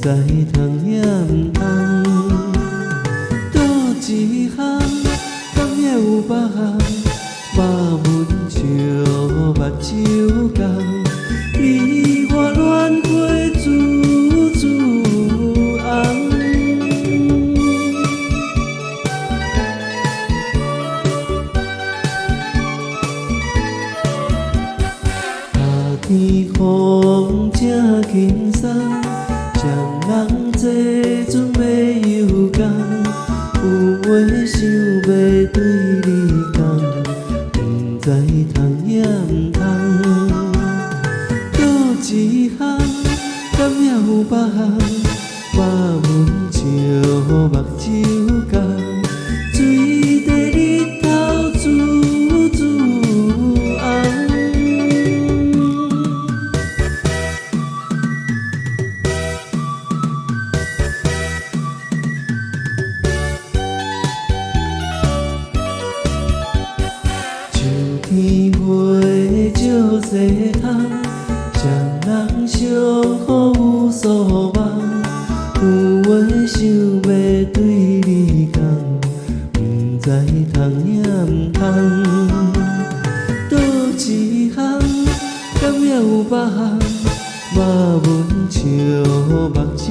知通也毋通，倒一項，敢也有別項，肉文笑目睭共，你我戀花處處紅。夏天風正輕鬆，將人坐船要遊港，有話想要對你講，不知通也毋通。倒一項，敢也有別項，肉文笑目睭共，水地日頭處處紅。天花照西窗，將人相互有所望。有話想要對你講，不知通也毋通。倒一項，敢也有別項，肉文笑目睭